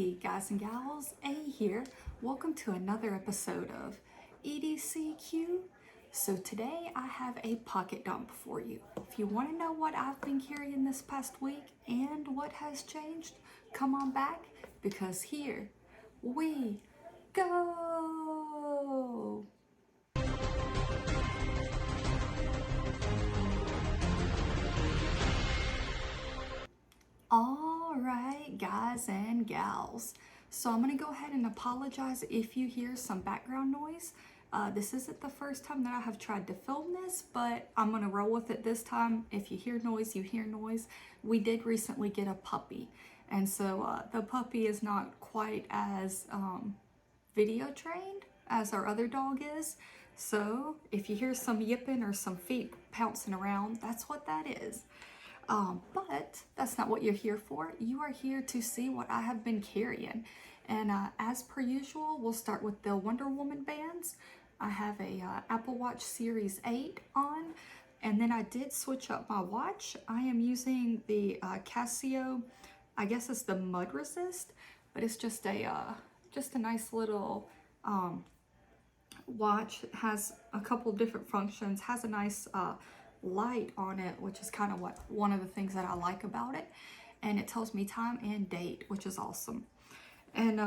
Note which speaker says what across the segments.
Speaker 1: Hey guys and gals, A here. Welcome to another episode of EDCQ. So today I have a pocket dump for you. If you want to know what I've been carrying this past week and what has changed, come on back because here we go. All right, guys and gals. So I'm going to go ahead and apologize if you hear some background noise. This isn't the first time that I have tried to film this, but I'm going to roll with it this time. If you hear noise, you hear noise. We did recently get a puppy, and so the puppy is not quite as video trained as our other dog is. So if you hear some yipping or some feet pouncing around, that's what that is. But that's not what you're here for. You are here to see what I have been carrying. And as per usual, we'll start with the Wonder Woman bands. I have a Apple Watch Series 8 on, and then I did switch up my watch. I am using the Casio, I guess it's the Mud Resist, but it's just a nice little watch. It has a couple different functions, has a nice light on it, which is kind of one of the things that I like about it, and it tells me time and date, which is awesome. And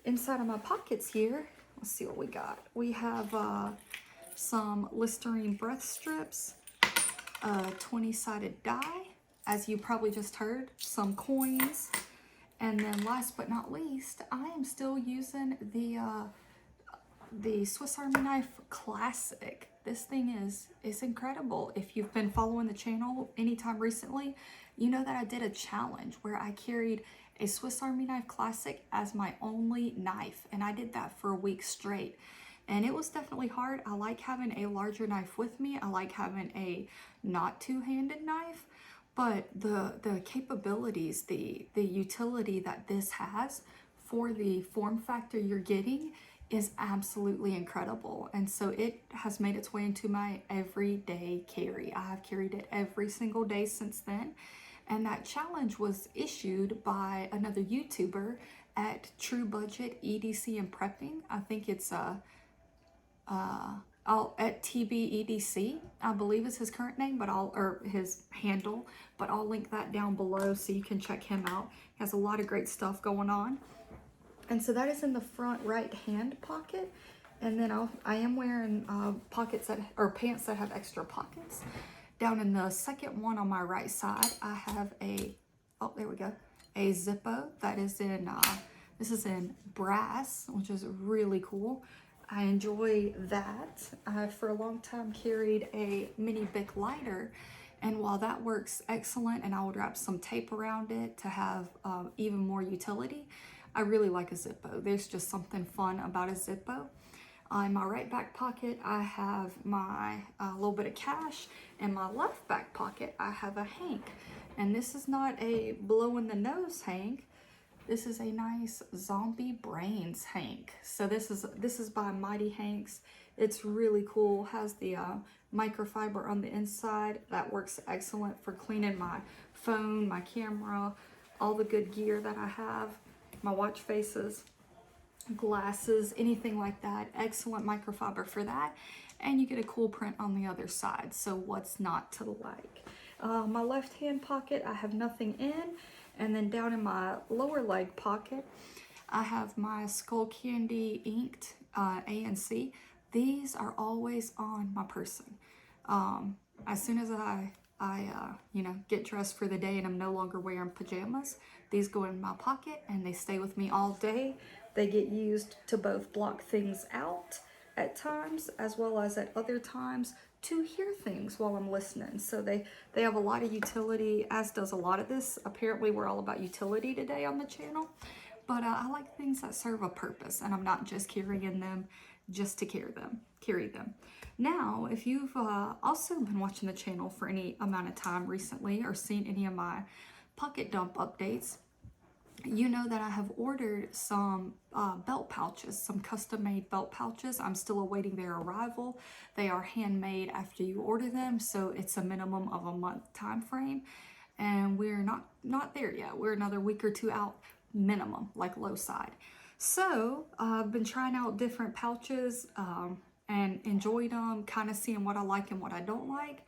Speaker 1: inside of my pockets here, let's see what we got. We have some Listerine breath strips, 20-sided die, as you probably just heard, some coins, and then last but not least, I am still using the Swiss Army Knife Classic. This thing is incredible. If you've been following the channel anytime recently, you know that I did a challenge where I carried a Swiss Army Knife Classic as my only knife, and I did that for a week straight. And it was definitely hard. I like having a larger knife with me. I like having a not two-handed knife, but the capabilities, the utility that this has for the form factor you're getting is absolutely incredible. And so it has made its way into my everyday carry. I have carried it every single day since then. And that challenge was issued by another YouTuber at True Budget EDC and Prepping. I think it's at TBEDC, I believe is his current name, or his handle, but I'll link that down below so you can check him out. He has a lot of great stuff going on. And so that is in the front right hand pocket. And then I am wearing pants that have extra pockets. Down in the second one on my right side, I have a Zippo that is in, this is in brass, which is really cool. I enjoy that. I for a long time carried a mini Bic lighter, and while that works excellent and I would wrap some tape around it to have even more utility, I really like a Zippo. There's just something fun about a Zippo. In my right back pocket, I have my little bit of cash. In my left back pocket, I have a Hank. And this is not a blow in the nose Hank. This is a nice zombie brains Hank. So this is by Mighty Hanks. It's really cool. Has the microfiber on the inside. That works excellent for cleaning my phone, my camera, all the good gear that I have. My watch faces, glasses, anything like that. Excellent microfiber for that. And you get a cool print on the other side. So what's not to like? My left hand pocket, I have nothing in. And then down in my lower leg pocket, I have my Skull Candy inked ANC. These are always on my person. As soon as I get dressed for the day and I'm no longer wearing pajamas, these go in my pocket and they stay with me all day. They get used to both block things out at times as well as at other times to hear things while I'm listening. So they have a lot of utility, as does a lot of this. Apparently we're all about utility today on the channel, but I like things that serve a purpose, and I'm not just carrying them just to carry them. Now, if you've also been watching the channel for any amount of time recently or seen any of my pocket dump updates, you know that I have ordered some belt pouches, some custom-made belt pouches. I'm still awaiting their arrival. They are handmade after you order them, so it's a minimum of a month time frame, and we're not there yet. We're another week or two out. minimum, like low side. So I've been trying out different pouches and enjoyed them, kind of seeing what I like and what I don't like.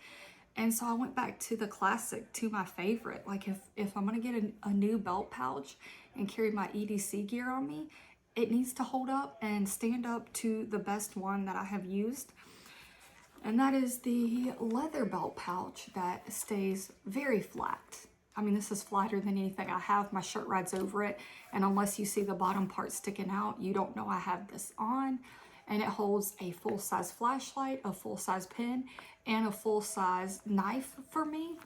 Speaker 1: And so I went back to the classic, to my favorite. Like if I'm gonna get a new belt pouch and carry my EDC gear on me, it needs to hold up and stand up to the best one that I have used. And that is the leather belt pouch that stays very flat. I mean, this is flatter than anything I have. My shirt rides over it. And unless you see the bottom part sticking out, you don't know I have this on. And it holds a full-size flashlight, a full-size pen, and a full-size knife for me.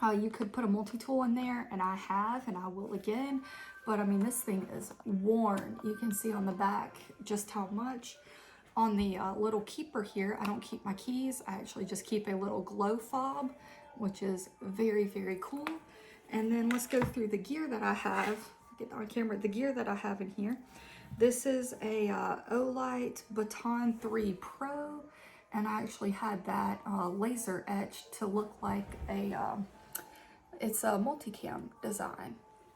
Speaker 1: You could put a multi-tool in there, and I have, and I will again. But I mean, this thing is worn. You can see on the back just how much. On the little keeper here, I don't keep my keys. I actually just keep a little glow fob, which is very, very cool. And then let's go through the gear that I have. Get on camera, the gear that I have in here. This is a Olight Baton 3 Pro, and I actually had that laser etched to look like a, it's a multicam design,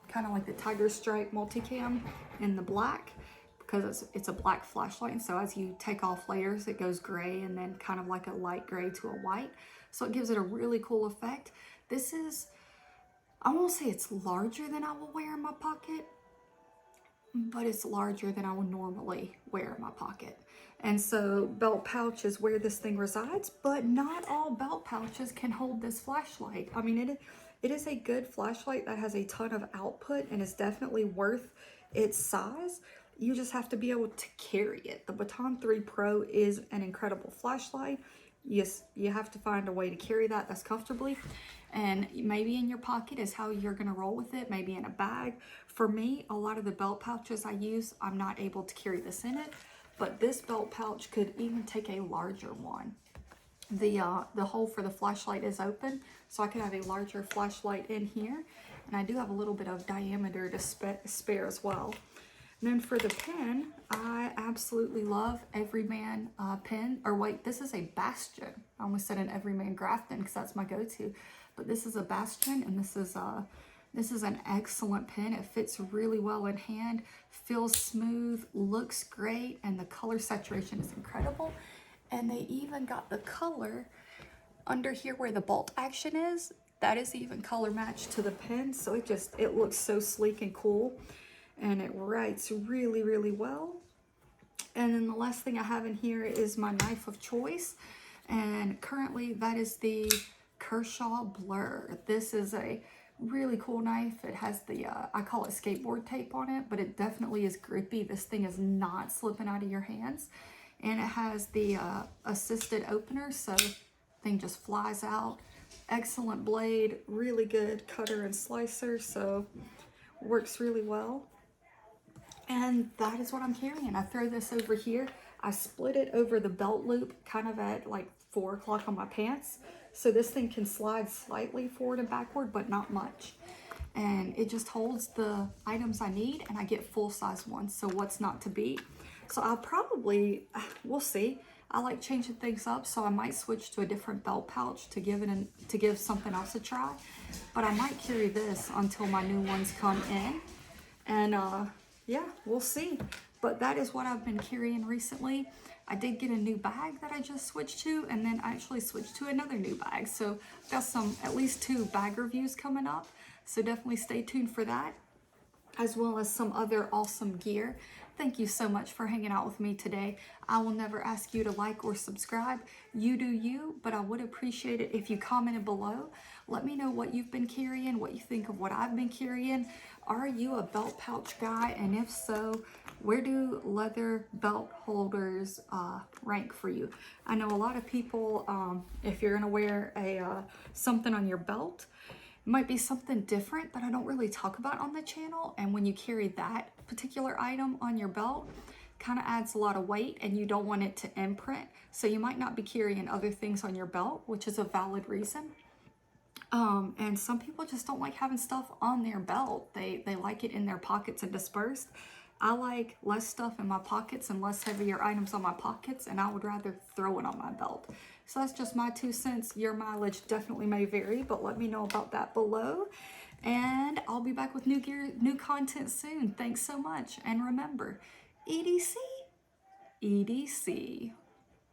Speaker 1: kind of like the Tiger Stripe multicam in the black, because it's a black flashlight. And so as you take off layers, it goes gray and then kind of like a light gray to a white. So it gives it a really cool effect. This is, I won't say it's larger than I will wear in my pocket, but it's larger than I would normally wear in my pocket. And so belt pouch is where this thing resides, but not all belt pouches can hold this flashlight. I mean, it is a good flashlight that has a ton of output and is definitely worth its size. You just have to be able to carry it. The Baton 3 Pro is an incredible flashlight. Yes, you have to find a way to carry that's comfortably. And maybe in your pocket is how you're gonna roll with it, maybe in a bag. For me, a lot of the belt pouches I use, I'm not able to carry this in it, but this belt pouch could even take a larger one. The hole for the flashlight is open, so I could have a larger flashlight in here. And I do have a little bit of diameter to spare as well. And then for the pen, I absolutely love Everyman pen. Or wait, this is a Bastion. I almost said an Everyman Grafton because that's my go-to. But this is a Bastion, and this is an excellent pen. It fits really well in hand, feels smooth, looks great, and the color saturation is incredible. And they even got the color under here where the bolt action is. That is even color matched to the pen, so it looks so sleek and cool. And it writes really, really well. And then the last thing I have in here is my knife of choice. And currently that is the Kershaw Blur. This is a really cool knife. It has the, I call it skateboard tape on it, but it definitely is grippy. This thing is not slipping out of your hands. And it has the assisted opener, so the thing just flies out. Excellent blade, really good cutter and slicer, so works really well. And that is what I'm carrying. I throw this over here. I split it over the belt loop kind of at like 4 o'clock on my pants. So this thing can slide slightly forward and backward, but not much. And it just holds the items I need, and I get full-size ones. So what's not to beat? So I'll probably, we'll see. I like changing things up, so I might switch to a different belt pouch to give something else a try. But I might carry this until my new ones come in. And yeah, we'll see. But that is what I've been carrying recently. I did get a new bag that I just switched to, and then I actually switched to another new bag. So I've got at least 2 bag reviews coming up. So definitely stay tuned for that, as well as some other awesome gear. Thank you so much for hanging out with me today. I will never ask you to like or subscribe. You do you, but I would appreciate it if you commented below. Let me know what you've been carrying, what you think of what I've been carrying. Are you a belt pouch guy? And if so, where do leather belt holders rank for you? I know a lot of people, if you're gonna wear something on your belt, it might be something different that I don't really talk about on the channel. And when you carry that particular item on your belt, kind of adds a lot of weight, and you don't want it to imprint. So you might not be carrying other things on your belt, which is a valid reason. And some people just don't like having stuff on their belt. They like it in their pockets and dispersed. I like less stuff in my pockets and less heavier items on my pockets, and I would rather throw it on my belt. So that's just my 2 cents. Your mileage definitely may vary, but let me know about that below. And I'll be back with new gear, new content soon. Thanks so much. And remember, EDC, EDC.